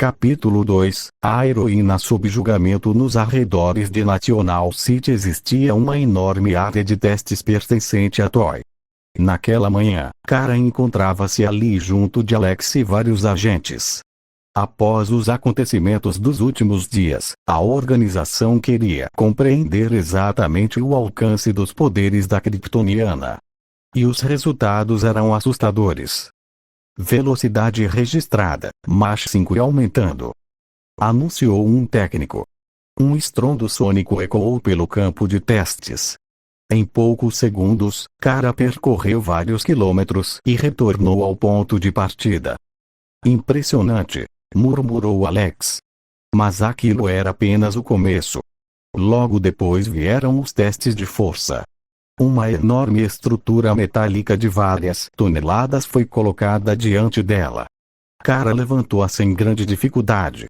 Capítulo 2 A heroína sob julgamento. Nos arredores de National City existia uma enorme área de testes pertencente a Toy. Naquela manhã, Kara encontrava-se ali junto de Alex e vários agentes. Após os acontecimentos dos últimos dias, a organização queria compreender exatamente o alcance dos poderes da Kryptoniana. E os resultados eram assustadores. Velocidade registrada, Mach 5 e aumentando. Anunciou um técnico. Um estrondo sônico ecoou pelo campo de testes. Em poucos segundos, Kara percorreu vários quilômetros e retornou ao ponto de partida. Impressionante, murmurou Alex. Mas aquilo era apenas o começo. Logo depois vieram os testes de força. Uma enorme estrutura metálica de várias toneladas foi colocada diante dela. Kara levantou-a sem grande dificuldade.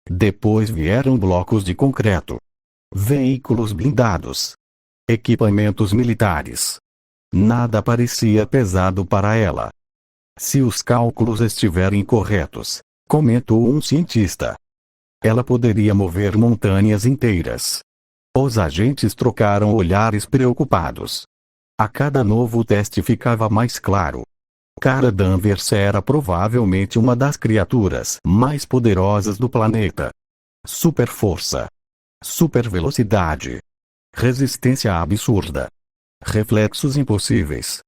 Depois vieram blocos de concreto. Veículos blindados. Equipamentos militares. Nada parecia pesado para ela. Se os cálculos estiverem corretos, comentou um cientista, ela poderia mover montanhas inteiras. Os agentes trocaram olhares preocupados. A cada novo teste ficava mais claro. Kara Danvers era provavelmente uma das criaturas mais poderosas do planeta. Super força. Super velocidade. Resistência absurda. Reflexos impossíveis.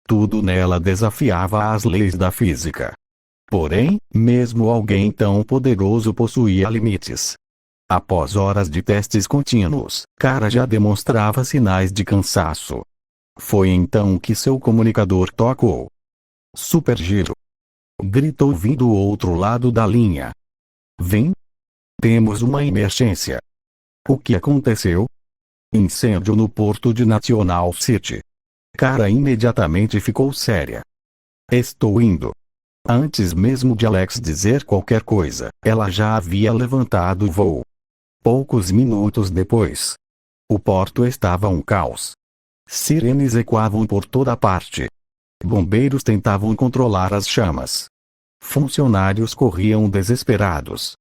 Tudo nela desafiava as leis da física. Porém, mesmo alguém tão poderoso possuía limites. Após horas de testes contínuos, Kara já demonstrava sinais de cansaço. Foi então que seu comunicador tocou. Super giro! Gritou vindo do outro lado da linha. Vem! Temos uma emergência. O que aconteceu? Incêndio no porto de National City. Kara imediatamente ficou séria. Estou indo. Antes mesmo de Alex dizer qualquer coisa, ela já havia levantado o voo. Poucos minutos depois, o porto estava um caos. Sirenes ecoavam por toda parte. Bombeiros tentavam controlar as chamas. Funcionários corriam desesperados.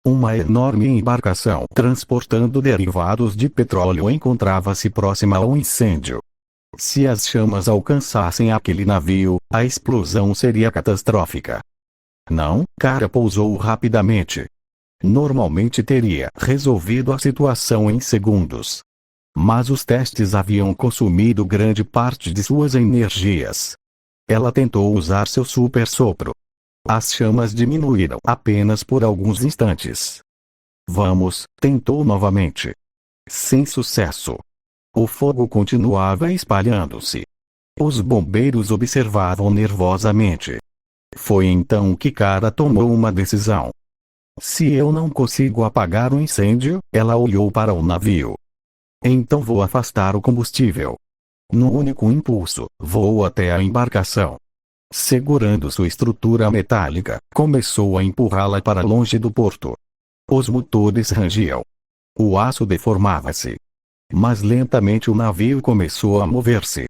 Uma enorme embarcação transportando derivados de petróleo encontrava-se próxima ao incêndio. Se as chamas alcançassem aquele navio, a explosão seria catastrófica. Não, Kara pousou rapidamente. Normalmente teria resolvido a situação em segundos. Mas os testes haviam consumido grande parte de suas energias. Ela tentou usar seu super sopro. As chamas diminuíram apenas por alguns instantes. Vamos, tentou novamente. Sem sucesso. O fogo continuava espalhando-se. Os bombeiros observavam nervosamente. Foi então que Kara tomou uma decisão. Se eu não consigo apagar o incêndio, ela olhou para o navio. Então vou afastar o combustível. Num único impulso, voou até a embarcação. Segurando sua estrutura metálica, começou a empurrá-la para longe do porto. Os motores rangiam. O aço deformava-se. Mas lentamente o navio começou a mover-se.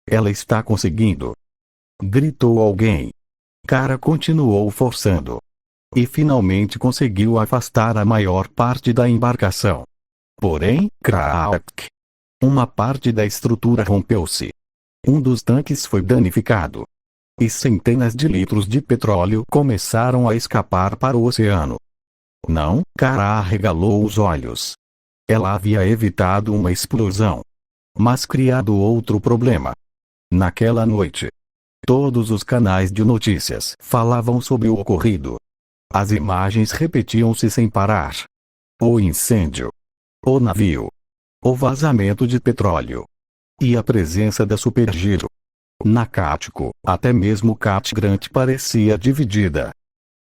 Ela está conseguindo! Gritou alguém. Kara continuou forçando. E finalmente conseguiu afastar a maior parte da embarcação. Porém, crack! Uma parte da estrutura rompeu-se. Um dos tanques foi danificado. E centenas de litros de petróleo começaram a escapar para o oceano. Não, Kara arregalou os olhos. Ela havia evitado uma explosão. Mas criado outro problema. Naquela noite, todos os canais de notícias falavam sobre o ocorrido. As imagens repetiam-se sem parar. O incêndio. O navio. O vazamento de petróleo. E a presença da supergiro. Na Cático, até mesmo Cat Grant parecia dividida.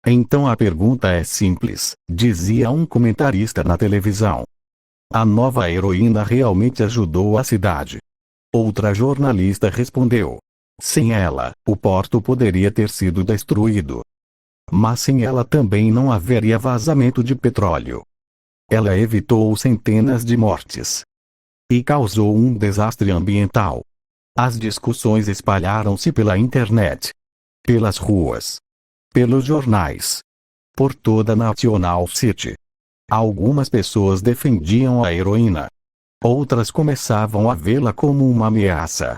Então a pergunta é simples, dizia um comentarista na televisão. A nova heroína realmente ajudou a cidade? Outra jornalista respondeu. Sem ela, o porto poderia ter sido destruído. Mas sem ela também não haveria vazamento de petróleo. Ela evitou centenas de mortes. E causou um desastre ambiental. As discussões espalharam-se pela internet. Pelas ruas. Pelos jornais. por toda National City. Algumas pessoas defendiam a heroína. Outras começavam a vê-la como uma ameaça.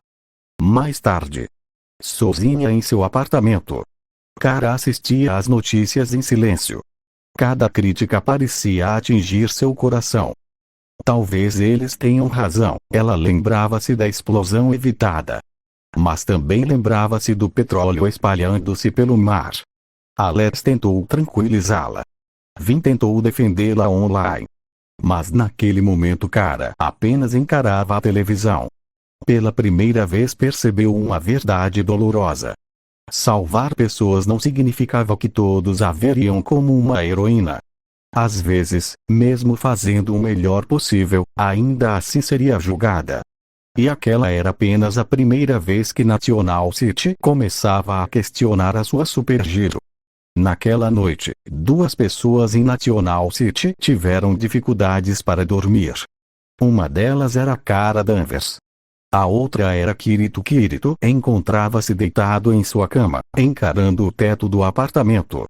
Mais tarde, sozinha em seu apartamento, Kara assistia às notícias em silêncio. Cada crítica parecia atingir seu coração. Talvez eles tenham razão. Ela lembrava-se da explosão evitada. Mas também lembrava-se do petróleo espalhando-se pelo mar. Alex tentou tranquilizá-la. Vin tentou defendê-la online. Mas naquele momento Kara apenas encarava a televisão. Pela primeira vez percebeu uma verdade dolorosa. Salvar pessoas não significava que todos a veriam como uma heroína. Às vezes, mesmo fazendo o melhor possível, ainda assim seria julgada. E aquela era apenas a primeira vez que National City começava a questionar a sua superhero. Naquela noite, 2 pessoas em National City tiveram dificuldades para dormir. Uma delas era Kara Danvers. A outra era Kirito. Kirito encontrava-se deitado em sua cama, encarando o teto do apartamento.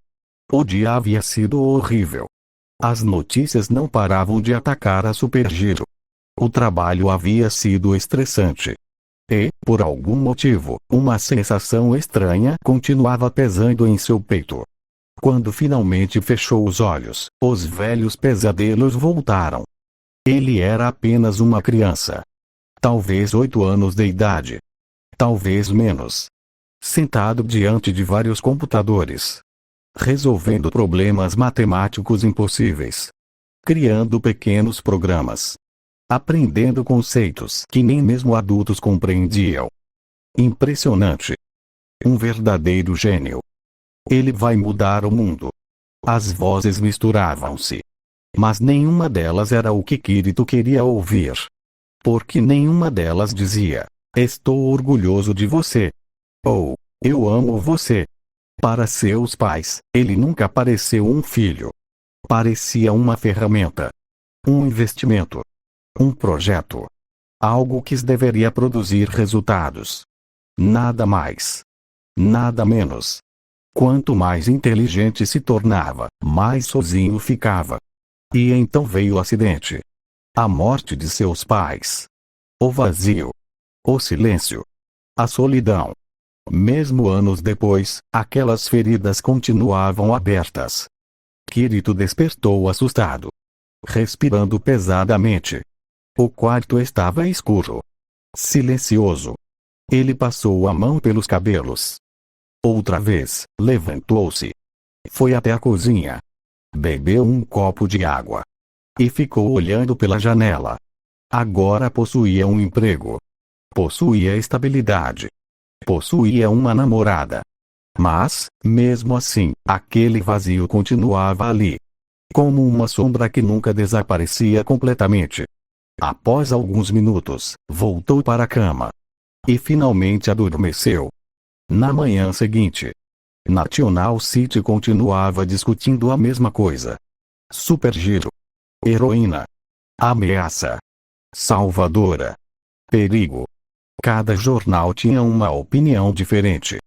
O dia havia sido horrível. As notícias não paravam de atacar a superhero. O trabalho havia sido estressante. E, por algum motivo, uma sensação estranha continuava pesando em seu peito. Quando finalmente fechou os olhos, os velhos pesadelos voltaram. Ele era apenas uma criança. Talvez 8 anos de idade. Talvez menos. Sentado diante de vários computadores. Resolvendo problemas matemáticos impossíveis. Criando pequenos programas. Aprendendo conceitos que nem mesmo adultos compreendiam. Impressionante. Um verdadeiro gênio. Ele vai mudar o mundo. As vozes misturavam-se. Mas nenhuma delas era o que Kirito queria ouvir. Porque nenhuma delas dizia: estou orgulhoso de você. Ou, eu amo você. Para seus pais, ele nunca pareceu um filho. Parecia uma ferramenta. Um investimento. Um projeto. Algo que deveria produzir resultados. Nada mais. Nada menos. Quanto mais inteligente se tornava, mais sozinho ficava. E então veio o acidente. A morte de seus pais. O vazio. O silêncio. A solidão. Mesmo anos depois, aquelas feridas continuavam abertas. Kirito despertou assustado. Respirando pesadamente. O quarto estava escuro. Silencioso. Ele passou a mão pelos cabelos. Outra vez, levantou-se. Foi até a cozinha. Bebeu um copo de água. E ficou olhando pela janela. Agora possuía um emprego. Possuía estabilidade. Possuía uma namorada. Mas, mesmo assim, aquele vazio continuava ali. Como uma sombra que nunca desaparecia completamente. Após alguns minutos, voltou para a cama. E finalmente adormeceu. Na manhã seguinte, National City continuava discutindo a mesma coisa. Superhero. Heroína. Ameaça. Salvadora. Perigo. Cada jornal tinha uma opinião diferente.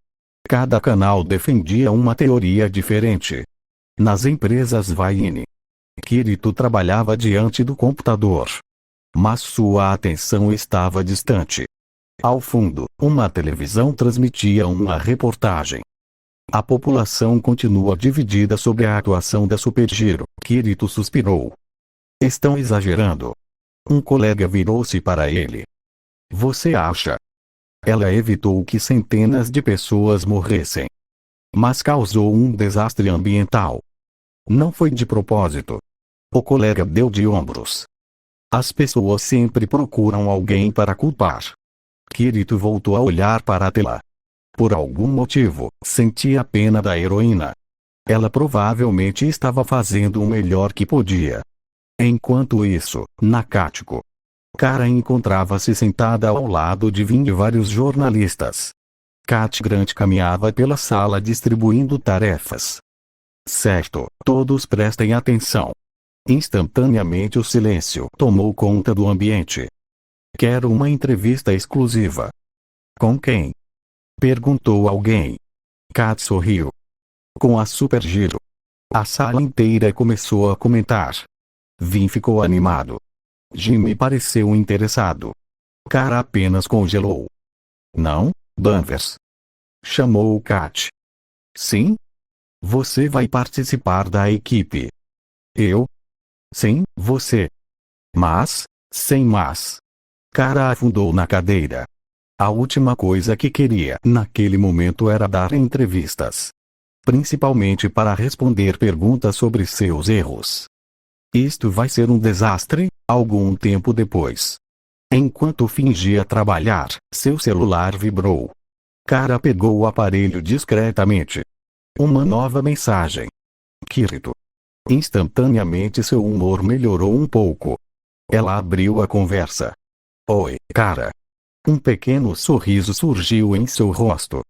Cada canal defendia uma teoria diferente. Nas empresas Vaine, Kirito trabalhava diante do computador. Mas sua atenção estava distante. Ao fundo, uma televisão transmitia uma reportagem. A população continua dividida sobre a atuação da superhero. Kirito suspirou. Estão exagerando. Um colega virou-se para ele. Você acha? Ela evitou que centenas de pessoas morressem. Mas causou um desastre ambiental. Não foi de propósito. O colega deu de ombros. As pessoas sempre procuram alguém para culpar. Kirito voltou a olhar para a tela. Por algum motivo, sentia pena da heroína. Ela provavelmente estava fazendo o melhor que podia. Enquanto isso, na Cático, Kara encontrava-se sentada ao lado de vários jornalistas. Cat Grant caminhava pela sala distribuindo tarefas. Certo, todos prestem atenção. Instantaneamente o silêncio tomou conta do ambiente. Quero uma entrevista exclusiva. Com quem? Perguntou alguém. Cat sorriu. Com a superhero. A sala inteira começou a comentar. Vin ficou animado. Jimmy pareceu interessado. Cara apenas congelou. Não, Danvers? Chamou Kat. Sim? Você vai participar da equipe. Eu? Sim, você. Mas, sem mas. Cara afundou na cadeira. A última coisa que queria naquele momento era dar entrevistas. Principalmente para responder perguntas sobre seus erros. Isto vai ser um desastre, algum tempo depois. Enquanto fingia trabalhar, seu celular vibrou. Cara pegou o aparelho discretamente. Uma nova mensagem. Kirito. Instantaneamente seu humor melhorou um pouco. Ela abriu a conversa. Oi, cara. Um pequeno sorriso surgiu em seu rosto.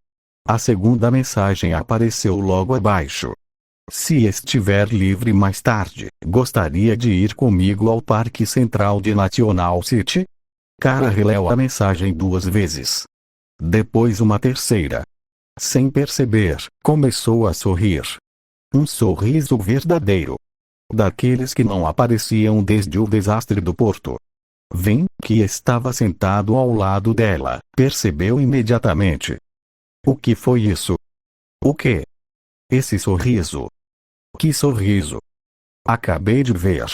A segunda mensagem apareceu logo abaixo. Se estiver livre mais tarde, gostaria de ir comigo ao Parque Central de National City? Cara releu a mensagem 2 vezes. Depois uma terceira. Sem perceber, começou a sorrir. Um sorriso verdadeiro. Daqueles que não apareciam desde o desastre do porto. Vin, que estava sentado ao lado dela, percebeu imediatamente. O que foi isso? O quê? Esse sorriso. Que sorriso? Acabei de ver.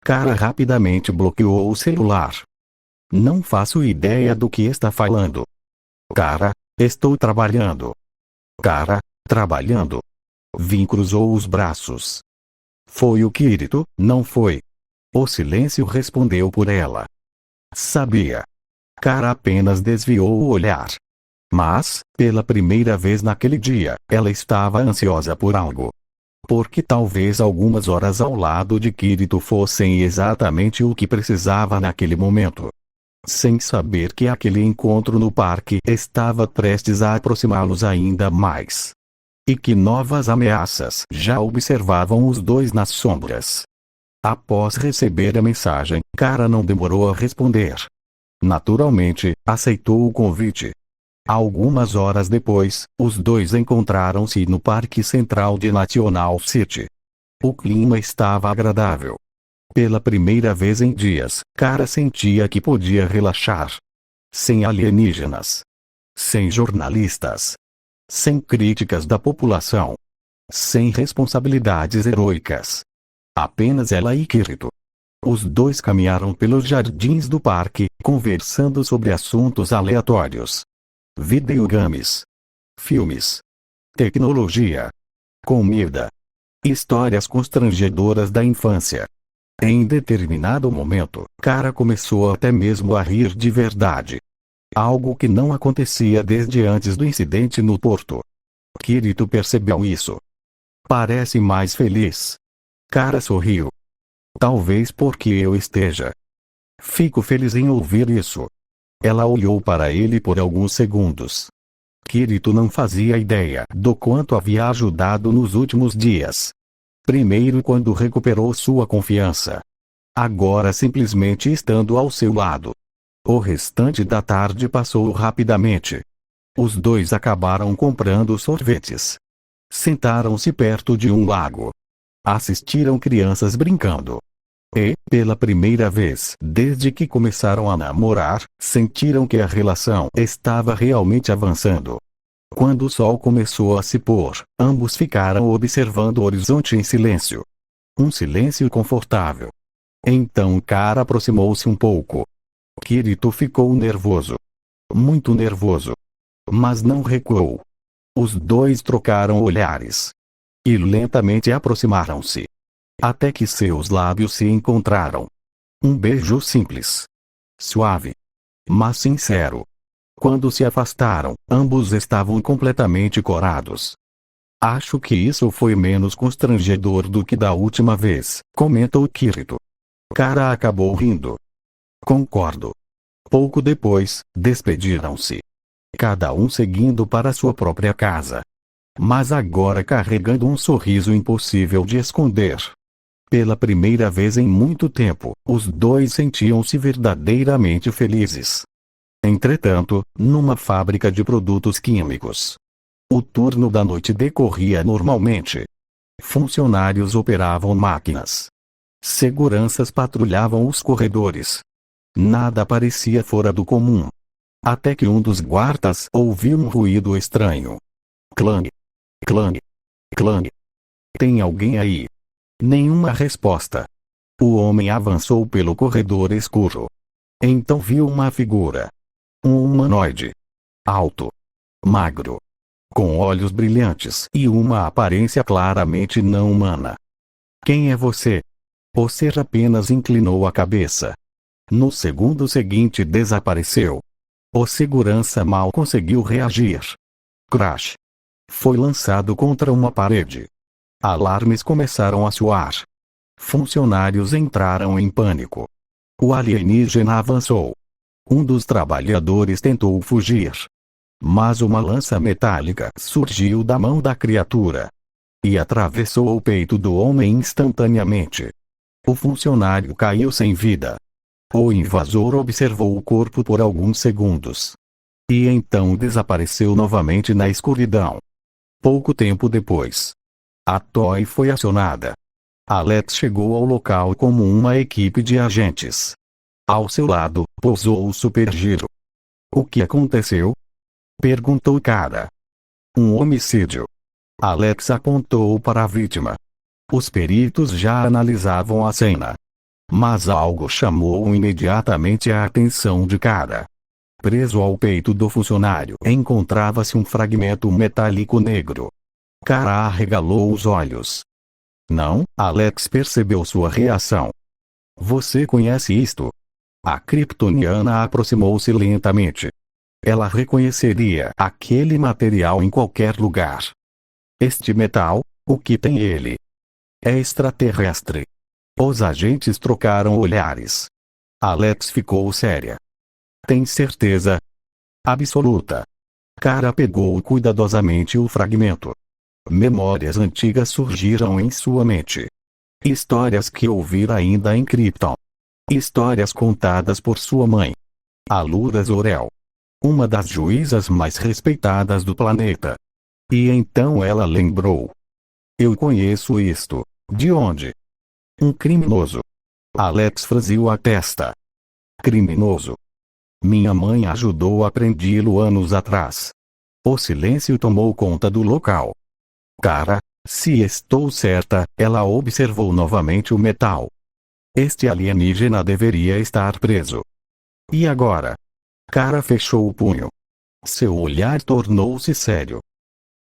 Cara rapidamente bloqueou o celular. Não faço ideia do que está falando. Cara, estou trabalhando. Cara, trabalhando. Vin cruzou os braços. Foi o Kirito, não foi? O silêncio respondeu por ela. Sabia. Cara apenas desviou o olhar. Mas, pela primeira vez naquele dia, ela estava ansiosa por algo. Porque talvez algumas horas ao lado de Kirito fossem exatamente o que precisava naquele momento. Sem saber que aquele encontro no parque estava prestes a aproximá-los ainda mais. E que novas ameaças já observavam os dois nas sombras. Após receber a mensagem, Cara não demorou a responder. Naturalmente, aceitou o convite. Algumas horas depois, os dois encontraram-se no Parque Central de National City. O clima estava agradável. Pela primeira vez em dias, Cara sentia que podia relaxar. Sem alienígenas. Sem jornalistas. Sem críticas da população. Sem responsabilidades heroicas. Apenas ela e Kirito. Os dois caminharam pelos jardins do parque, conversando sobre assuntos aleatórios. Videogames. Filmes. Tecnologia. Comida. Histórias constrangedoras da infância. Em determinado momento, Cara começou até mesmo a rir de verdade. Algo que não acontecia desde antes do incidente no porto. Kirito percebeu isso. Parece mais feliz. Cara sorriu. Talvez porque eu esteja. Fico feliz em ouvir isso. Ela olhou para ele por alguns segundos. Kirito não fazia ideia do quanto havia ajudado nos últimos dias. Primeiro quando recuperou sua confiança. Agora simplesmente estando ao seu lado. O restante da tarde passou rapidamente. Os dois acabaram comprando sorvetes. Sentaram-se perto de um lago. Assistiram crianças brincando. E, pela primeira vez desde que começaram a namorar, sentiram que a relação estava realmente avançando. Quando o sol começou a se pôr, ambos ficaram observando o horizonte em silêncio. Um silêncio confortável. Então Cara aproximou-se um pouco. Kirito ficou nervoso. Muito nervoso. Mas não recuou. Os dois trocaram olhares. E lentamente aproximaram-se. Até que seus lábios se encontraram. Um beijo simples. Suave. Mas sincero. Quando se afastaram, ambos estavam completamente corados. Acho que isso foi menos constrangedor do que da última vez, comentou Kirito. Cara acabou rindo. Concordo. Pouco depois, despediram-se. Cada um seguindo para sua própria casa. Mas agora carregando um sorriso impossível de esconder. Pela primeira vez em muito tempo, os dois sentiam-se verdadeiramente felizes. Entretanto, numa fábrica de produtos químicos. O turno da noite decorria normalmente. Funcionários operavam máquinas. Seguranças patrulhavam os corredores. Nada parecia fora do comum. Até que um dos guardas ouviu um ruído estranho. Clang, clang, clang. Tem alguém aí? Nenhuma resposta. O homem avançou pelo corredor escuro. Então viu uma figura. Um humanoide. Alto. Magro. Com olhos brilhantes e uma aparência claramente não humana. Quem é você? O ser apenas inclinou a cabeça. No segundo seguinte desapareceu. O segurança mal conseguiu reagir. Crash. Foi lançado contra uma parede. Alarmes começaram a soar. Funcionários entraram em pânico. O alienígena avançou. Um dos trabalhadores tentou fugir. Mas uma lança metálica surgiu da mão da criatura e atravessou o peito do homem instantaneamente. O funcionário caiu sem vida. O invasor observou o corpo por alguns segundos. E então desapareceu novamente na escuridão. Pouco tempo depois, a Toy foi acionada. Alex chegou ao local como uma equipe de agentes. Ao seu lado, pousou o supergiro. O que aconteceu? Perguntou Kara. Um homicídio. Alex apontou para a vítima. Os peritos já analisavam a cena. Mas algo chamou imediatamente a atenção de Kara. Preso ao peito do funcionário encontrava-se um fragmento metálico negro. Kara arregalou os olhos. Não, Alex percebeu sua reação. Você conhece isto? A kryptoniana aproximou-se lentamente. Ela reconheceria aquele material em qualquer lugar. Este metal, o que tem ele? É extraterrestre. Os agentes trocaram olhares. Alex ficou séria. Tem certeza? Absoluta. Kara pegou cuidadosamente o fragmento. Memórias antigas surgiram em sua mente. Histórias que ouvira ainda em Krypton. Histórias contadas por sua mãe, a Lura Zor-El, uma das juízas mais respeitadas do planeta. E então ela lembrou. Eu conheço isto. De onde? Um criminoso. Alex franziu a testa. Criminoso. Minha mãe ajudou a prendê-lo anos atrás. O silêncio tomou conta do local. Kara, se estou certa, ela observou novamente o metal. Este alienígena deveria estar preso. E agora? Kara fechou o punho. Seu olhar tornou-se sério.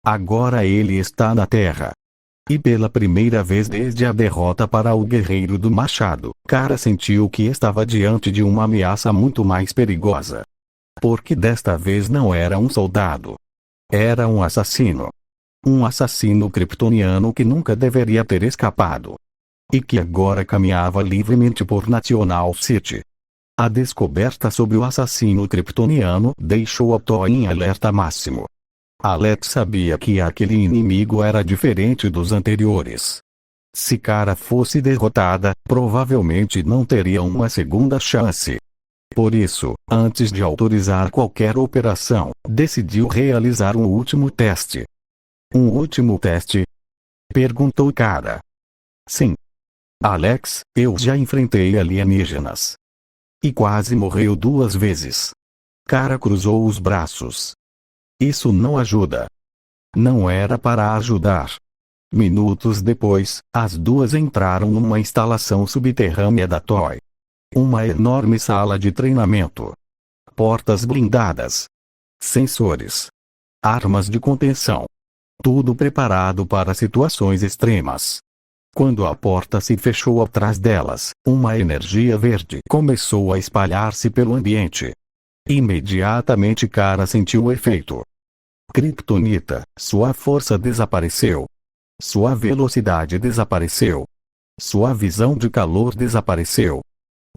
Agora ele está na Terra. E pela primeira vez desde a derrota para o guerreiro do machado, Kara sentiu que estava diante de uma ameaça muito mais perigosa. Porque desta vez não era um soldado. Era um assassino. Um assassino kryptoniano que nunca deveria ter escapado. E que agora caminhava livremente por National City. A descoberta sobre o assassino kryptoniano deixou a Toy em alerta máximo. Alex sabia que aquele inimigo era diferente dos anteriores. Se Kara fosse derrotada, provavelmente não teria uma segunda chance. Por isso, antes de autorizar qualquer operação, decidiu realizar um último teste. Um último teste? Perguntou Kara. Sim. Alex, eu já enfrentei alienígenas. E quase morreu 2 vezes. Kara cruzou os braços. Isso não ajuda. Não era para ajudar. Minutos depois, as duas entraram numa instalação subterrânea da Toy. Uma enorme sala de treinamento. Portas blindadas. Sensores. Armas de contenção. Tudo preparado para situações extremas. Quando a porta se fechou atrás delas, uma energia verde começou a espalhar-se pelo ambiente. Imediatamente Kara sentiu o efeito. Kryptonita, sua força desapareceu. Sua velocidade desapareceu. Sua visão de calor desapareceu.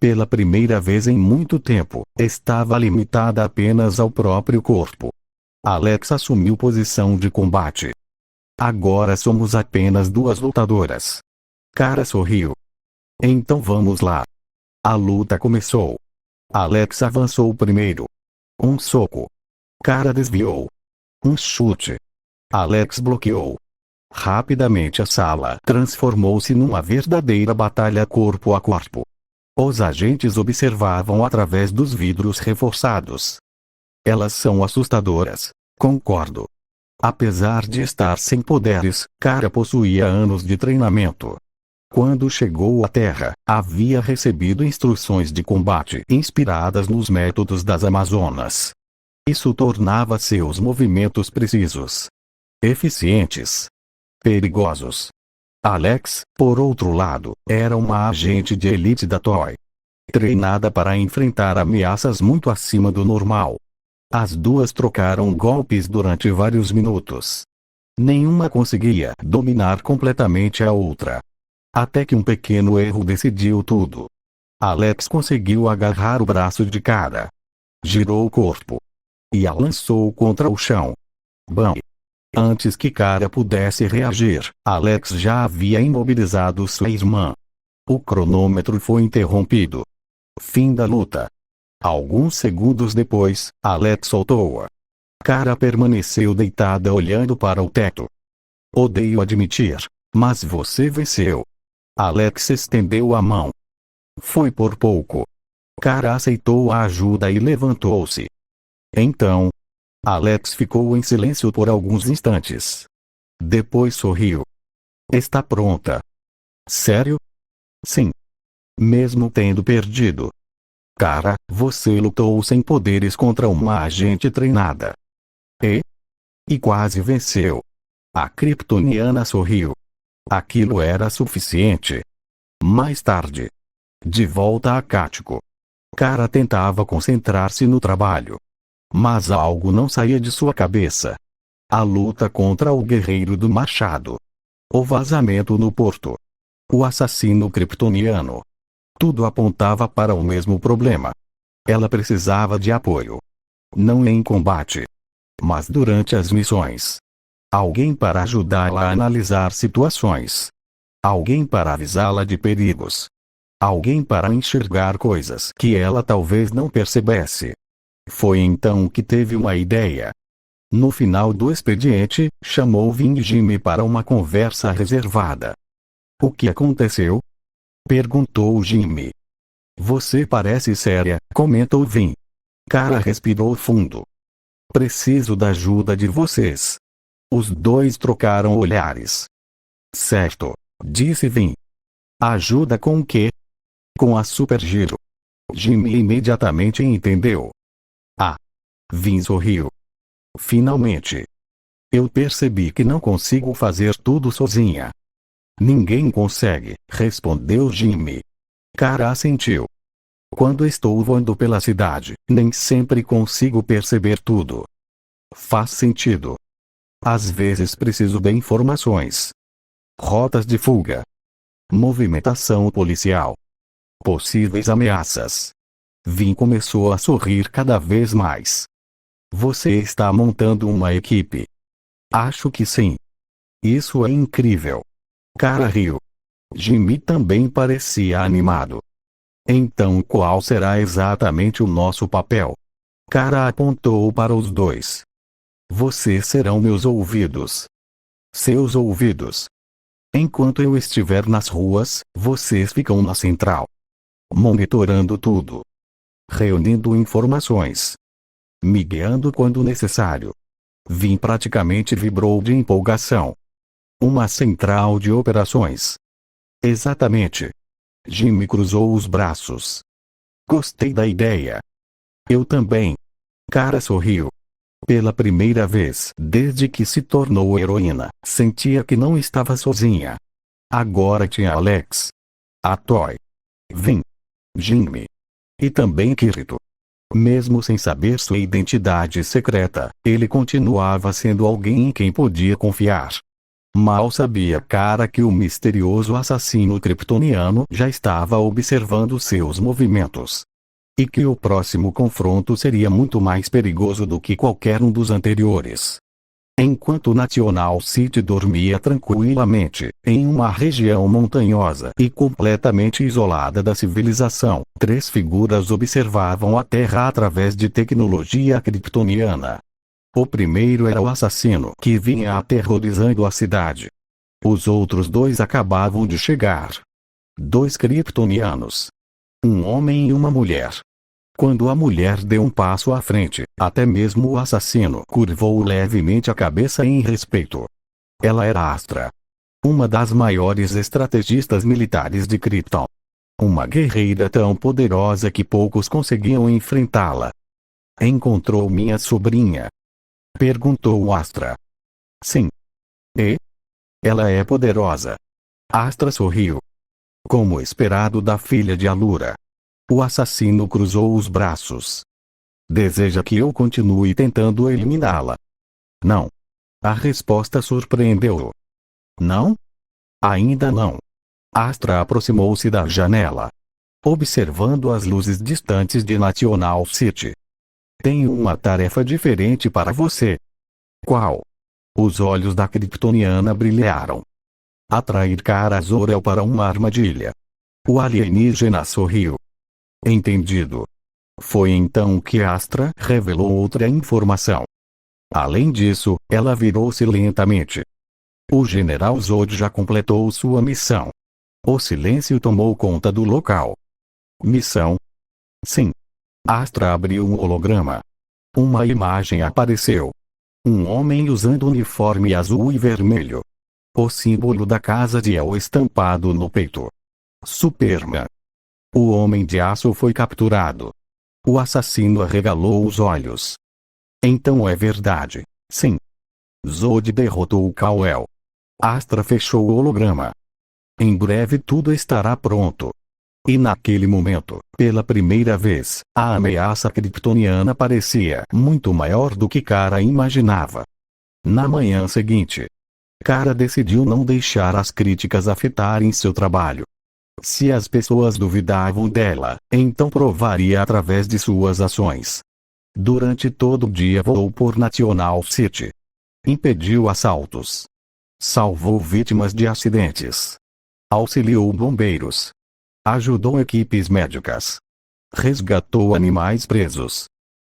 Pela primeira vez em muito tempo, estava limitada apenas ao próprio corpo. Alex assumiu posição de combate. Agora somos apenas 2 lutadoras. Kara sorriu. Então vamos lá. A luta começou. Alex avançou primeiro. Um soco. Kara desviou. Um chute. Alex bloqueou. Rapidamente a sala transformou-se numa verdadeira batalha corpo a corpo. Os agentes observavam através dos vidros reforçados. Elas são assustadoras, concordo. Apesar de estar sem poderes, Kara possuía anos de treinamento. Quando chegou à Terra, havia recebido instruções de combate inspiradas nos métodos das Amazonas. Isso tornava seus movimentos precisos, eficientes, perigosos. Alex, por outro lado, era uma agente de elite da Toei, treinada para enfrentar ameaças muito acima do normal. As duas trocaram golpes durante vários minutos. Nenhuma conseguia dominar completamente a outra. Até que um pequeno erro decidiu tudo. Alex conseguiu agarrar o braço de Kara, girou o corpo e a lançou contra o chão. Bam! Antes que Kara pudesse reagir, Alex já havia imobilizado sua irmã. O cronômetro foi interrompido. Fim da luta. Alguns segundos depois, Alex soltou-a. Kara permaneceu deitada olhando para o teto. Odeio admitir, mas você venceu. Alex estendeu a mão. Foi por pouco. Kara aceitou a ajuda e levantou-se. Então, Alex ficou em silêncio por alguns instantes. Depois sorriu. Está pronta? Sério? Sim. Mesmo tendo perdido. Kara, você lutou sem poderes contra uma agente treinada. E quase venceu. A kryptoniana sorriu. Aquilo era suficiente. Mais tarde, de volta a Cático, Kara tentava concentrar-se no trabalho. Mas algo não saía de sua cabeça. A luta contra o guerreiro do machado. O vazamento no porto. O assassino kryptoniano. Tudo apontava para o mesmo problema. Ela precisava de apoio. Não em combate, mas durante as missões. Alguém para ajudá-la a analisar situações. Alguém para avisá-la de perigos. Alguém para enxergar coisas que ela talvez não percebesse. Foi então que teve uma ideia. No final do expediente, chamou Vin Jimmy para uma conversa reservada. O que aconteceu? Perguntou Jimmy. Você parece séria, comentou Vin. Kara respirou fundo. Preciso da ajuda de vocês. Os dois trocaram olhares. Certo, disse Vin. Ajuda com o quê? Com a Super Giro. Jimmy imediatamente entendeu. Vin sorriu. Finalmente. Eu percebi que não consigo fazer tudo sozinha. Ninguém consegue, respondeu Jimmy. Kara assentiu. Quando estou voando pela cidade, nem sempre consigo perceber tudo. Faz sentido. Às vezes preciso de informações. Rotas de fuga. Movimentação policial. Possíveis ameaças. Vin começou a sorrir cada vez mais. Você está montando uma equipe? Acho que sim. Isso é incrível. Kara riu. Jimmy também parecia animado. Então qual será exatamente o nosso papel? Kara apontou para os dois. Vocês serão meus ouvidos. Seus ouvidos. Enquanto eu estiver nas ruas, vocês ficam na central. Monitorando tudo. Reunindo informações. Me guiando quando necessário. Vin praticamente vibrou de empolgação. Uma central de operações. Exatamente. Jimmy cruzou os braços. Gostei da ideia. Eu também. Kara sorriu. Pela primeira vez desde que se tornou heroína, sentia que não estava sozinha. Agora tinha Alex, a Toei, Vin, Jimmy e também Kirito. Mesmo sem saber sua identidade secreta, ele continuava sendo alguém em quem podia confiar. Mal sabia Kara que o misterioso assassino kryptoniano já estava observando seus movimentos. E que o próximo confronto seria muito mais perigoso do que qualquer um dos anteriores. Enquanto National City dormia tranquilamente, em uma região montanhosa e completamente isolada da civilização, três figuras observavam a Terra através de tecnologia kryptoniana. O primeiro era o assassino que vinha aterrorizando a cidade. Os outros dois acabavam de chegar. 2 kryptonianos. Um homem e uma mulher. Quando a mulher deu um passo à frente, até mesmo o assassino curvou levemente a cabeça em respeito. Ela era Astra, uma das maiores estrategistas militares de Krypton. Uma guerreira tão poderosa que poucos conseguiam enfrentá-la. Encontrou minha sobrinha? Perguntou Astra. Sim. E? Ela é poderosa. Astra sorriu. Como esperado da filha de Alura. O assassino cruzou os braços. Deseja que eu continue tentando eliminá-la? Não. A resposta surpreendeu-o. Não? Ainda não. Astra aproximou-se da janela, observando as luzes distantes de National City. Tenho uma tarefa diferente para você. Qual? Os olhos da kryptoniana brilharam. Atrair Kara-Zor-El para uma armadilha. O alienígena sorriu. Entendido. Foi então que Astra revelou outra informação. Além disso, ela virou-se lentamente. O General Zod já completou sua missão. O silêncio tomou conta do local. Missão? Sim. Astra abriu um holograma. Uma imagem apareceu. Um homem usando uniforme azul e vermelho. O símbolo da casa de El estampado no peito. Superman. O Homem de Aço foi capturado. O assassino arregalou os olhos. Então é verdade. Sim. Zod derrotou o Kal-El. Astra fechou o holograma. Em breve tudo estará pronto. E naquele momento, pela primeira vez, a ameaça kryptoniana parecia muito maior do que Kara imaginava. Na manhã seguinte, Kara decidiu não deixar as críticas afetarem seu trabalho. Se as pessoas duvidavam dela, então provaria através de suas ações. Durante todo o dia voou por National City. Impediu assaltos. Salvou vítimas de acidentes. Auxiliou bombeiros. Ajudou equipes médicas. Resgatou animais presos.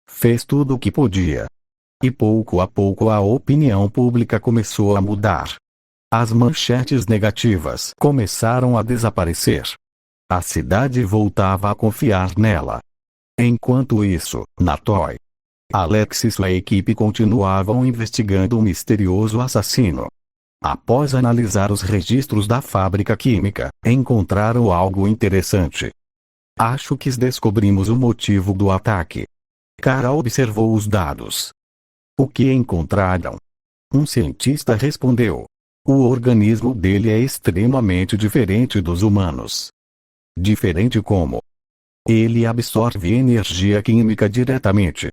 Fez tudo o que podia. E pouco a pouco a opinião pública começou a mudar. As manchetes negativas começaram a desaparecer. A cidade voltava a confiar nela. Enquanto isso, na Toy, Alex e sua equipe continuavam investigando o misterioso assassino. Após analisar os registros da fábrica química, encontraram algo interessante. Acho que descobrimos o motivo do ataque. Kara observou os dados. O que encontraram? Um cientista respondeu. O organismo dele é extremamente diferente dos humanos. Diferente como? Ele absorve energia química diretamente.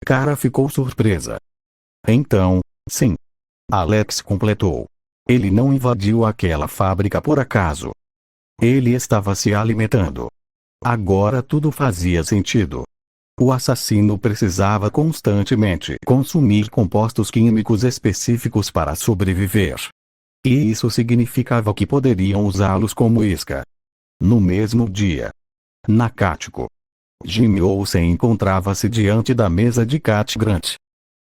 Kara ficou surpresa. Então, sim. Alex completou. Ele não invadiu aquela fábrica por acaso. Ele estava se alimentando. Agora tudo fazia sentido. O assassino precisava constantemente consumir compostos químicos específicos para sobreviver. E isso significava que poderiam usá-los como isca. No mesmo dia, na Cático, Jimmy Olsen encontrava-se diante da mesa de Cat Grant.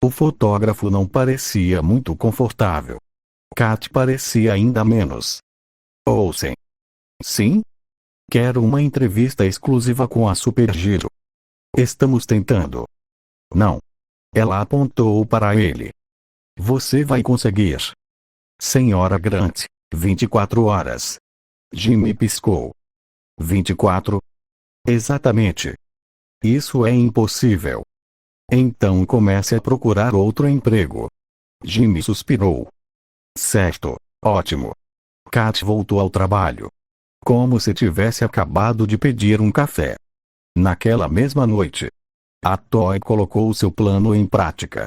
O fotógrafo não parecia muito confortável. Cat parecia ainda menos. Olsen. Sim? Quero uma entrevista exclusiva com a Supergiro. Estamos tentando. Não. Ela apontou para ele. Você vai conseguir. Senhora Grant, 24 horas. Jimmy piscou. 24? Exatamente. Isso é impossível. Então comece a procurar outro emprego. Jimmy suspirou. Certo, ótimo. Kat voltou ao trabalho. Como se tivesse acabado de pedir um café. Naquela mesma noite, a Toy colocou seu plano em prática.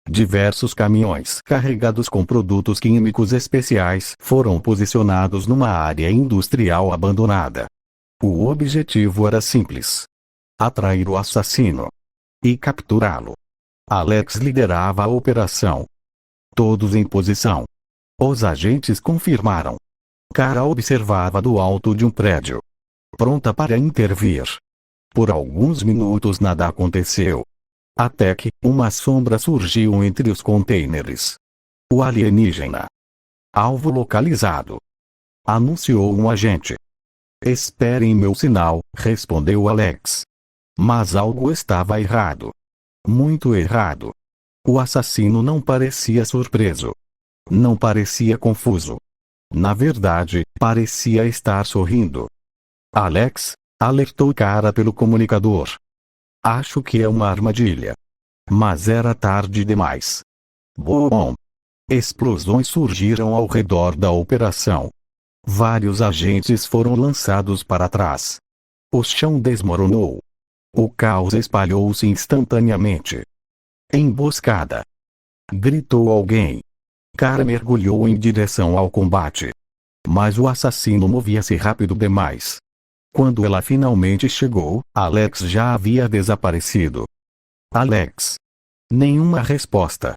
Diversos caminhões carregados com produtos químicos especiais foram posicionados numa área industrial abandonada. O objetivo era simples: atrair o assassino e capturá-lo. Alex liderava a operação. Todos em posição. Os agentes confirmaram. Kara observava do alto de um prédio, pronta para intervir. Por alguns minutos nada aconteceu. Até que uma sombra surgiu entre os contêineres. O alienígena. Alvo localizado, anunciou um agente. Esperem meu sinal, respondeu Alex. Mas algo estava errado. Muito errado. O assassino não parecia surpreso. Não parecia confuso. Na verdade, parecia estar sorrindo. Alex, alertou Kara pelo comunicador. Acho que é uma armadilha. Mas era tarde demais. Bom. Explosões surgiram ao redor da operação. Vários agentes foram lançados para trás. O chão desmoronou. O caos espalhou-se instantaneamente. Emboscada! Gritou alguém. Kara mergulhou em direção ao combate. Mas o assassino movia-se rápido demais. Quando ela finalmente chegou, Alex já havia desaparecido. Alex! Nenhuma resposta.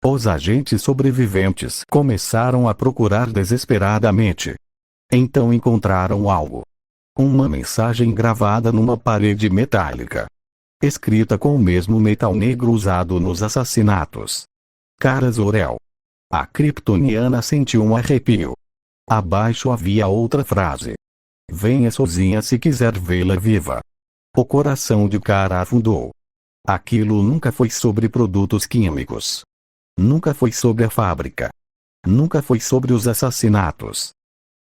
Os agentes sobreviventes começaram a procurar desesperadamente. Então encontraram algo. Uma mensagem gravada numa parede metálica. Escrita com o mesmo metal negro usado nos assassinatos. Kara Zor-El. A kryptoniana sentiu um arrepio. Abaixo havia outra frase. Venha sozinha se quiser vê-la viva. O coração de Kara afundou. Aquilo nunca foi sobre produtos químicos. Nunca foi sobre a fábrica. Nunca foi sobre os assassinatos.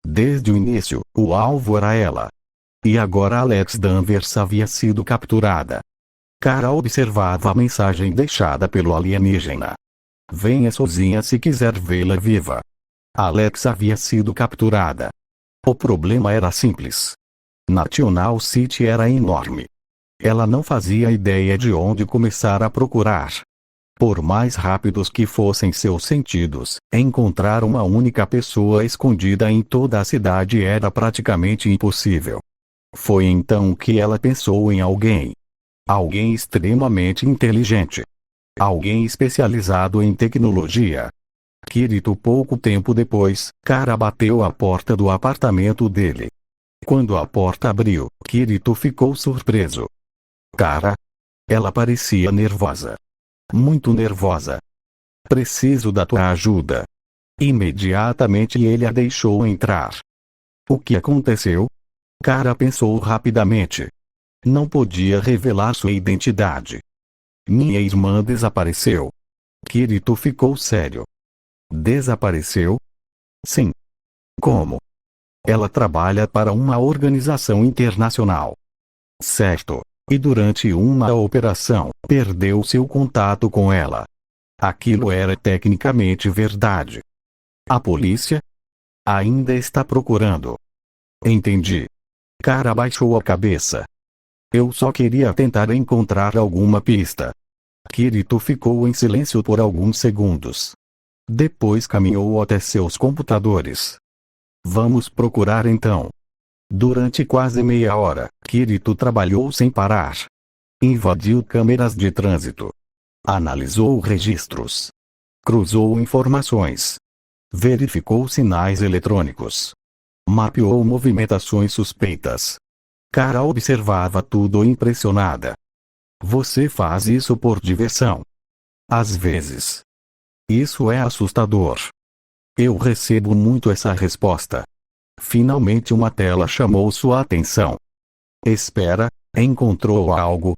Desde o início, o alvo era ela. E agora Alex Danvers havia sido capturada. Kara observava a mensagem deixada pelo alienígena. Venha sozinha se quiser vê-la viva. Alex havia sido capturada. O problema era simples. National City era enorme. Ela não fazia ideia de onde começar a procurar. Por mais rápidos que fossem seus sentidos, encontrar uma única pessoa escondida em toda a cidade era praticamente impossível. Foi então que ela pensou em alguém. Alguém extremamente inteligente. Alguém especializado em tecnologia. Kirito. Pouco tempo depois, Kara bateu à porta do apartamento dele. Quando a porta abriu, Kirito ficou surpreso. Kara? Ela parecia nervosa. Muito nervosa. Preciso da tua ajuda. Imediatamente ele a deixou entrar. O que aconteceu? Kara pensou rapidamente. Não podia revelar sua identidade. Minha irmã desapareceu. Kirito ficou sério. Desapareceu? Sim. Como? Ela trabalha para uma organização internacional. Certo. E durante uma operação, perdeu seu contato com ela. Aquilo era tecnicamente verdade. A polícia ainda está procurando. Entendi. Kara baixou a cabeça. Eu só queria tentar encontrar alguma pista. Kirito ficou em silêncio por alguns segundos. Depois caminhou até seus computadores. Vamos procurar então. Durante quase meia hora, Kirito trabalhou sem parar. Invadiu câmeras de trânsito. Analisou registros. Cruzou informações. Verificou sinais eletrônicos. Mapeou movimentações suspeitas. Kara observava tudo impressionada. Você faz isso por diversão? Às vezes. Isso é assustador. Eu recebo muito essa resposta. Finalmente uma tela chamou sua atenção. Espera, encontrou algo?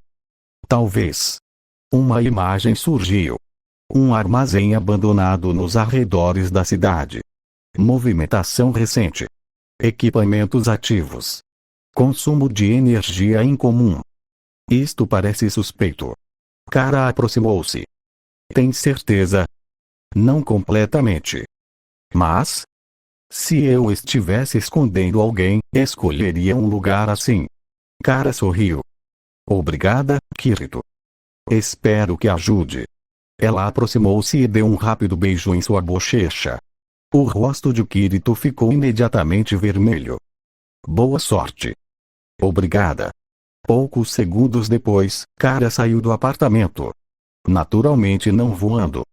Talvez. Uma imagem surgiu. Um armazém abandonado nos arredores da cidade. Movimentação recente. Equipamentos ativos. Consumo de energia incomum. Isto parece suspeito. Kara aproximou-se. Tem certeza? Não completamente. Mas, se eu estivesse escondendo alguém, escolheria um lugar assim. Kara sorriu. Obrigada, Kirito. Espero que ajude. Ela aproximou-se e deu um rápido beijo em sua bochecha. O rosto de Kirito ficou imediatamente vermelho. Boa sorte. Obrigada. Poucos segundos depois, Kara saiu do apartamento. Naturalmente não voando.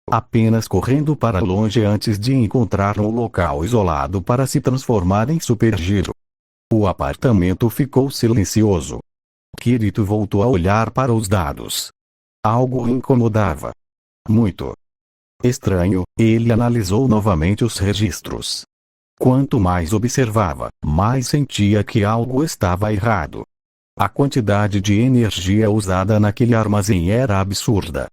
Apenas correndo para longe antes de encontrar um local isolado para se transformar em supergiro. O apartamento ficou silencioso. Kirito voltou a olhar para os dados. Algo o incomodava. Muito. Estranho, ele analisou novamente os registros. Quanto mais observava, mais sentia que algo estava errado. A quantidade de energia usada naquele armazém era absurda.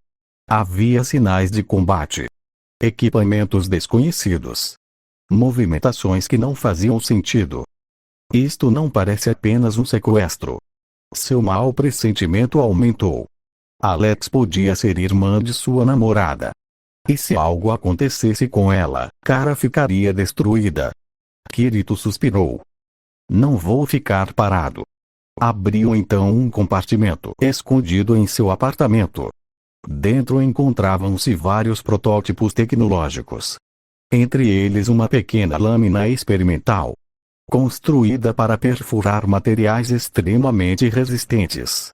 Havia sinais de combate. Equipamentos desconhecidos. Movimentações que não faziam sentido. Isto não parece apenas um sequestro. Seu mau pressentimento aumentou. Alex podia ser irmã de sua namorada. E se algo acontecesse com ela, Kara ficaria destruída. Kirito suspirou. Não vou ficar parado. Abriu então um compartimento escondido em seu apartamento. Dentro encontravam-se vários protótipos tecnológicos. Entre eles uma pequena lâmina experimental, construída para perfurar materiais extremamente resistentes.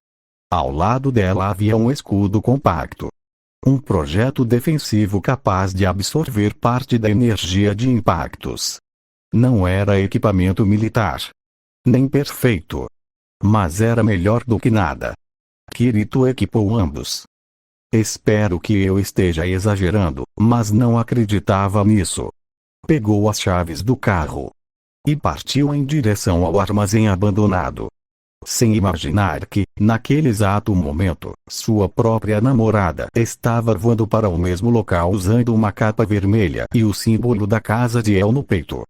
Ao lado dela havia um escudo compacto. Um projeto defensivo capaz de absorver parte da energia de impactos. Não era equipamento militar. Nem perfeito. Mas era melhor do que nada. Kirito equipou ambos. Espero que eu esteja exagerando, mas não acreditava nisso. Pegou as chaves do carro e partiu em direção ao armazém abandonado. Sem imaginar que, naquele exato momento, sua própria namorada estava voando para o mesmo local usando uma capa vermelha e o símbolo da casa de El no peito.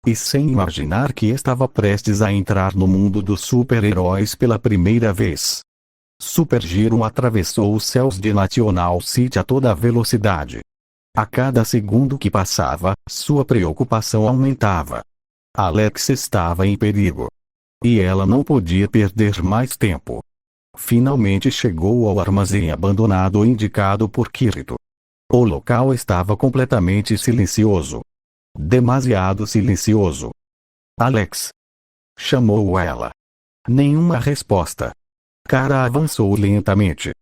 E sem imaginar que estava prestes a entrar no mundo dos super-heróis pela primeira vez. Super Giro atravessou os céus de National City a toda velocidade. A cada segundo que passava, sua preocupação aumentava. Alex estava em perigo. E ela não podia perder mais tempo. Finalmente chegou ao armazém abandonado indicado por Kirito. O local estava completamente silencioso. Demasiado silencioso. Alex! Chamou ela. Nenhuma resposta. Kara avançou lentamente.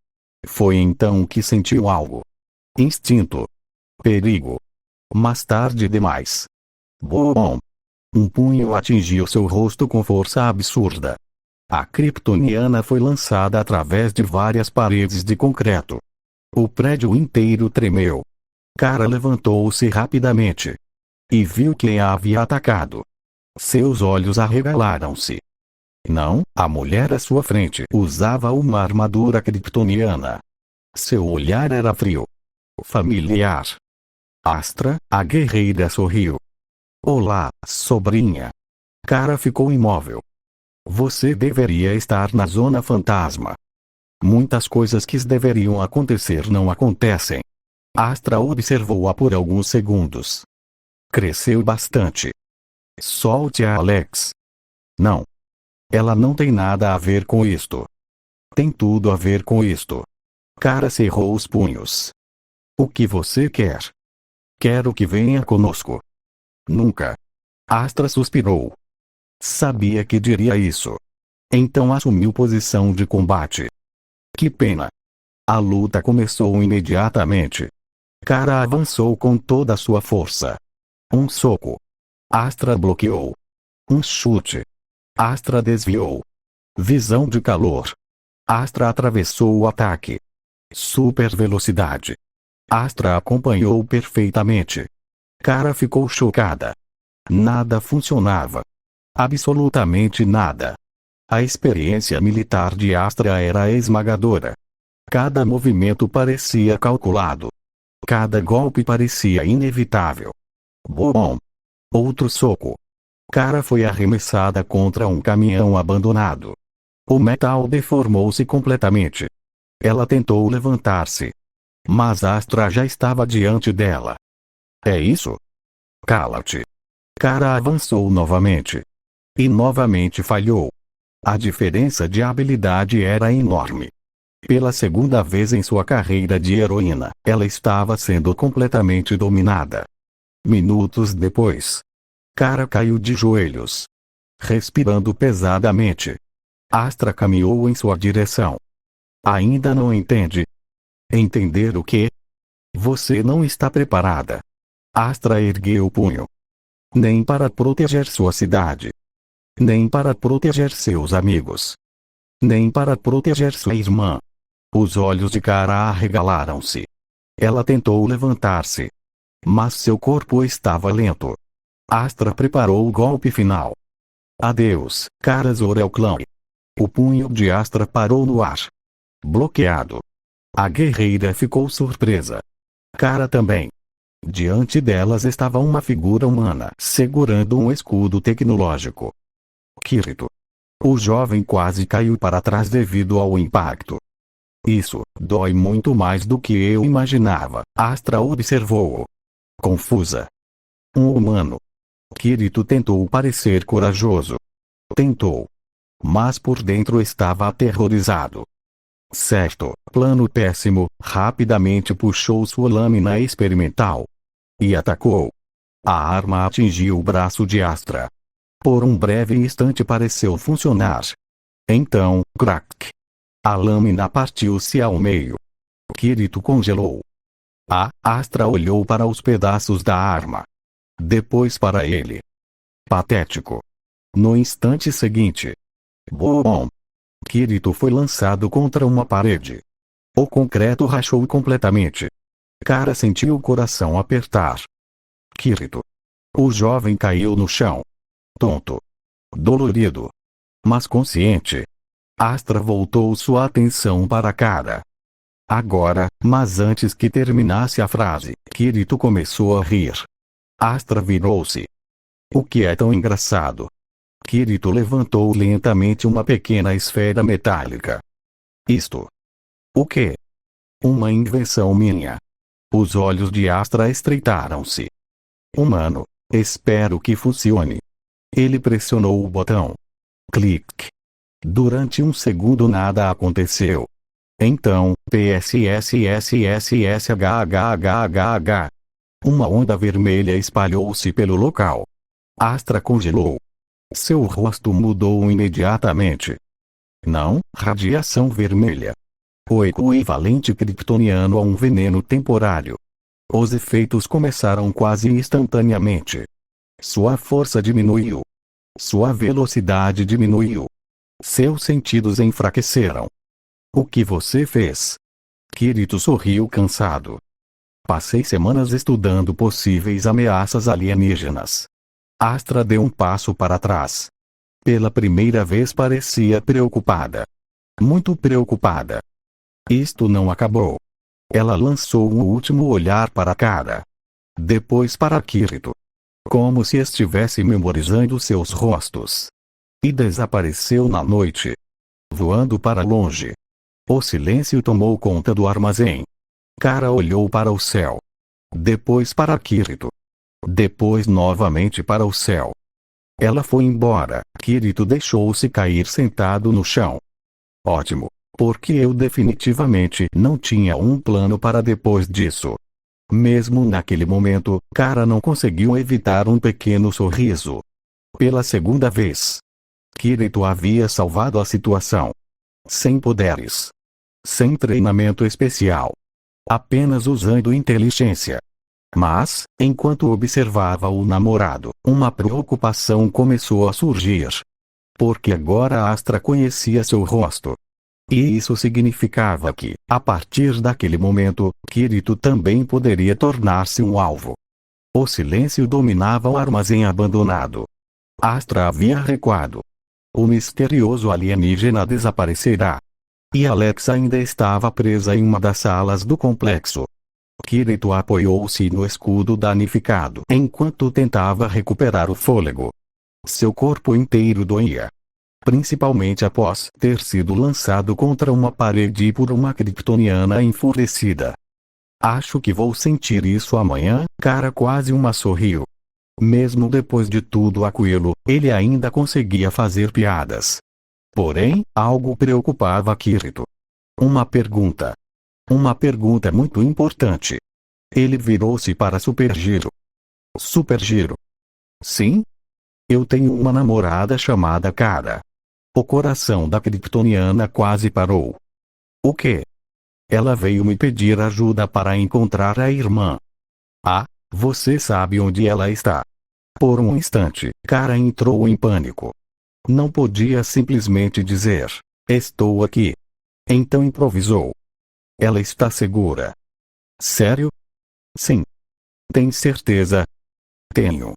Foi então que sentiu algo. Instinto. Perigo. Mas tarde demais. Bom! Um punho atingiu seu rosto com força absurda. A kryptoniana foi lançada através de várias paredes de concreto. O prédio inteiro tremeu. Kara levantou-se rapidamente. E viu quem a havia atacado. Seus olhos arregalaram-se. Não, a mulher à sua frente usava uma armadura kryptoniana. Seu olhar era frio. Familiar. Astra, a guerreira, sorriu. Olá, sobrinha. Kara ficou imóvel. Você deveria estar na zona fantasma. Muitas coisas que deveriam acontecer não acontecem. Astra observou-a por alguns segundos. Cresceu bastante. Solte a Alex. Não. Ela não tem nada a ver com isto. Tem tudo a ver com isto. Kara cerrou os punhos. O que você quer? Quero que venha conosco. Nunca. Astra suspirou. Sabia que diria isso. Então assumiu posição de combate. Que pena. A luta começou imediatamente. Kara avançou com toda a sua força. Um soco. Astra bloqueou. Um chute. Astra desviou. Visão de calor. Astra atravessou o ataque. Super velocidade. Astra acompanhou perfeitamente. Kara ficou chocada. Nada funcionava. Absolutamente nada. A experiência militar de Astra era esmagadora. Cada movimento parecia calculado. Cada golpe parecia inevitável. Bom! Outro soco. Kara foi arremessada contra um caminhão abandonado. O metal deformou-se completamente. Ela tentou levantar-se. Mas Astra já estava diante dela. É isso? Cala-te. Kara avançou novamente. E novamente falhou. A diferença de habilidade era enorme. Pela segunda vez em sua carreira de heroína, ela estava sendo completamente dominada. Minutos depois, Kara caiu de joelhos. Respirando pesadamente. Astra caminhou em sua direção. Ainda não entende? Entender o quê? Você não está preparada. Astra ergueu o punho. Nem para proteger sua cidade. Nem para proteger seus amigos. Nem para proteger sua irmã. Os olhos de Kara arregalaram-se. Ela tentou levantar-se, mas seu corpo estava lento. Astra preparou o golpe final. Adeus, cara Zor-El Clã. O punho de Astra parou no ar. Bloqueado. A guerreira ficou surpresa. Cara também. Diante delas estava uma figura humana segurando um escudo tecnológico. Kirito. O jovem quase caiu para trás devido ao impacto. Isso dói muito mais do que eu imaginava, Astra observou. Confusa. Um humano. Kirito tentou parecer corajoso. Tentou. Mas por dentro estava aterrorizado. Certo, plano péssimo, rapidamente puxou sua lâmina experimental. E atacou. A arma atingiu o braço de Astra. Por um breve instante pareceu funcionar. Então, crack. A lâmina partiu-se ao meio. Kirito congelou. A Astra olhou para os pedaços da arma. Depois para ele. Patético. No instante seguinte. Bom. Kirito foi lançado contra uma parede. O concreto rachou completamente. Cara sentiu o coração apertar. Kirito. O jovem caiu no chão. Tonto. Dolorido. Mas consciente. Astra voltou sua atenção para Cara. Agora, mas antes que terminasse a frase, Kirito começou a rir. Astra virou-se. O que é tão engraçado? Kirito levantou lentamente uma pequena esfera metálica. Isto. O quê? Uma invenção minha. Os olhos de Astra estreitaram-se. Humano, espero que funcione. Ele pressionou o botão. Clique. Durante um segundo nada aconteceu. Então, PSSSSSHHHHH. Uma onda vermelha espalhou-se pelo local. Astra congelou. Seu rosto mudou imediatamente. Não, radiação vermelha. O equivalente kryptoniano a um veneno temporário. Os efeitos começaram quase instantaneamente. Sua força diminuiu. Sua velocidade diminuiu. Seus sentidos enfraqueceram. O que você fez? Kirito sorriu cansado. Passei semanas estudando possíveis ameaças alienígenas. Astra deu um passo para trás. Pela primeira vez parecia preocupada. Muito preocupada. Isto não acabou. Ela lançou um último olhar para Cara. Depois para Kirito. Como se estivesse memorizando seus rostos. E desapareceu na noite. Voando para longe. O silêncio tomou conta do armazém. Cara olhou para o céu. Depois para Kirito. Depois novamente para o céu. Ela foi embora. Kirito deixou-se cair sentado no chão. Ótimo, porque eu definitivamente não tinha um plano para depois disso. Mesmo naquele momento, Cara não conseguiu evitar um pequeno sorriso. Pela segunda vez. Kirito havia salvado a situação. Sem poderes. Sem treinamento especial. Apenas usando inteligência. Mas, enquanto observava o namorado, uma preocupação começou a surgir. Porque agora Astra conhecia seu rosto. E isso significava que, a partir daquele momento, Kirito também poderia tornar-se um alvo. O silêncio dominava o armazém abandonado. Astra havia recuado. O misterioso alienígena desaparecerá. E Alex ainda estava presa em uma das salas do complexo. Kirito apoiou-se no escudo danificado enquanto tentava recuperar o fôlego. Seu corpo inteiro doía. Principalmente após ter sido lançado contra uma parede por uma kryptoniana enfurecida. Acho que vou sentir isso amanhã, Cara quase uma sorriu. Mesmo depois de tudo aquilo, ele ainda conseguia fazer piadas. Porém, algo preocupava Kirito. Uma pergunta. Uma pergunta muito importante. Ele virou-se para Super Giro. Super Giro. Sim? Eu tenho uma namorada chamada Cara. O coração da kryptoniana quase parou. O quê? Ela veio me pedir ajuda para encontrar a irmã. Ah, você sabe onde ela está. Por um instante, Cara entrou em pânico. Não podia simplesmente dizer, estou aqui. Então improvisou. Ela está segura. Sério? Sim. Tem certeza? Tenho.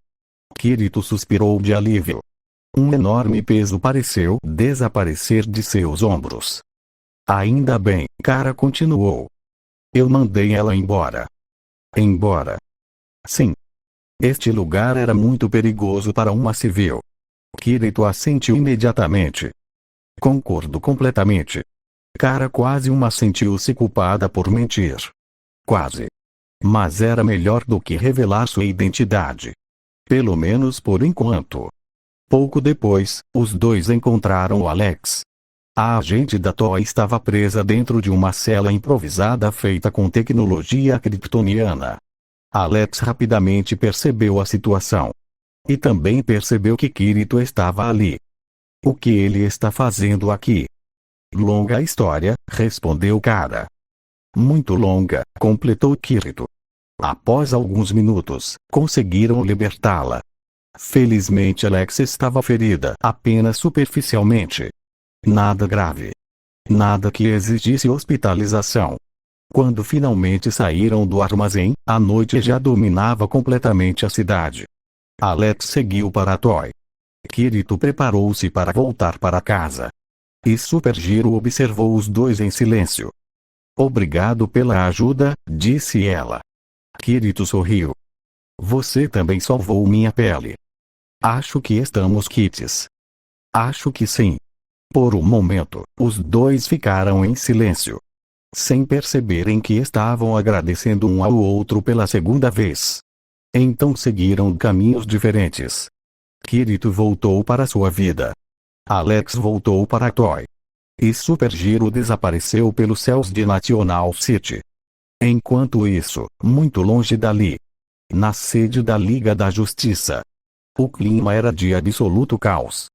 Kirito suspirou de alívio. Um enorme peso pareceu desaparecer de seus ombros. Ainda bem, Kara continuou. Eu mandei ela embora. Embora? Sim. Este lugar era muito perigoso para uma civil. Kirito assentiu imediatamente. Concordo completamente. Kara quase uma sentiu-se culpada por mentir. Quase. Mas era melhor do que revelar sua identidade. Pelo menos por enquanto. Pouco depois, os dois encontraram o Alex. A agente da Toei estava presa dentro de uma cela improvisada feita com tecnologia kryptoniana. Alex rapidamente percebeu a situação. E também percebeu que Kirito estava ali. O que ele está fazendo aqui? Longa história, respondeu Kara. Muito longa, completou Kirito. Após alguns minutos, conseguiram libertá-la. Felizmente Alex estava ferida apenas superficialmente. Nada grave. Nada que exigisse hospitalização. Quando finalmente saíram do armazém, a noite já dominava completamente a cidade. Alex seguiu para a Toei. Kirito preparou-se para voltar para casa. E Super Giro observou os dois em silêncio. Obrigado pela ajuda, disse ela. Kirito sorriu. Você também salvou minha pele. Acho que estamos quites. Acho que sim. Por um momento, os dois ficaram em silêncio. Sem perceberem que estavam agradecendo um ao outro pela segunda vez. Então seguiram caminhos diferentes. Kirito voltou para sua vida. Alex voltou para a Toei. E Super Giro desapareceu pelos céus de National City. Enquanto isso, muito longe dali, na sede da Liga da Justiça, o clima era de absoluto caos.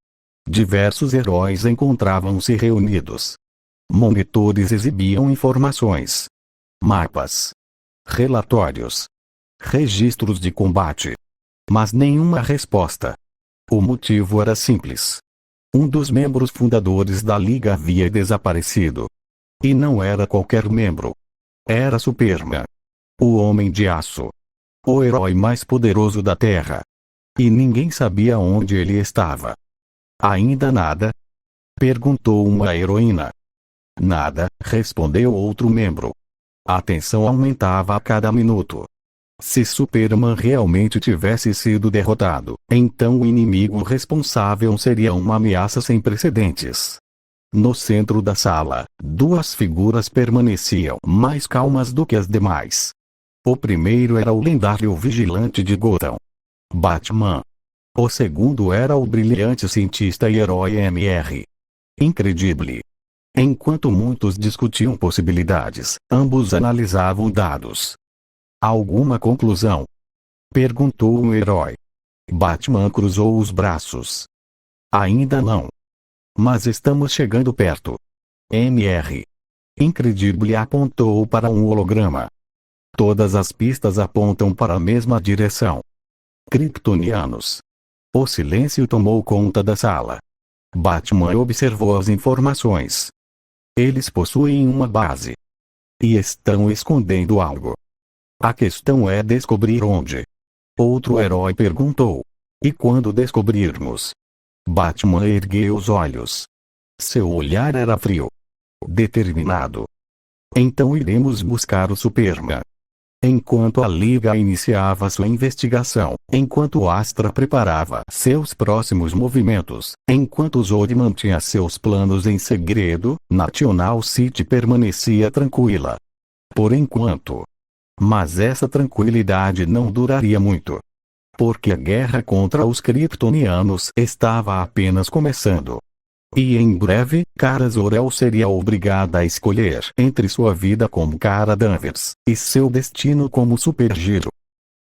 Diversos heróis encontravam-se reunidos. Monitores exibiam informações, mapas, relatórios, registros de combate. Mas nenhuma resposta. O motivo era simples. Um dos membros fundadores da Liga havia desaparecido. E não era qualquer membro. Era Superman. O Homem de Aço. O herói mais poderoso da Terra. E ninguém sabia onde ele estava. Ainda nada? Perguntou uma heroína. Nada, respondeu outro membro. A tensão aumentava a cada minuto. Se Superman realmente tivesse sido derrotado, então o inimigo responsável seria uma ameaça sem precedentes. No centro da sala, duas figuras permaneciam mais calmas do que as demais. O primeiro era o lendário vigilante de Gotham, Batman. O segundo era o brilhante cientista e herói Mr. Incredible. Enquanto muitos discutiam possibilidades, ambos analisavam dados. Alguma conclusão? Perguntou o herói. Batman cruzou os braços. Ainda não. Mas estamos chegando perto. Mr. Incredible apontou para um holograma. Todas as pistas apontam para a mesma direção. Kryptonianos. O silêncio tomou conta da sala. Batman observou as informações. Eles possuem uma base. E estão escondendo algo. A questão é descobrir onde. Outro herói perguntou. E quando descobrirmos? Batman ergueu os olhos. Seu olhar era frio. Determinado. Então iremos buscar o Superman. Enquanto a Liga iniciava sua investigação, enquanto Astra preparava seus próximos movimentos, enquanto Zod mantinha seus planos em segredo, National City permanecia tranquila. Por enquanto. Mas essa tranquilidade não duraria muito. Porque a guerra contra os kryptonianos estava apenas começando. E em breve, Kara Zor-El seria obrigada a escolher entre sua vida como Kara Danvers e seu destino como Super Giro.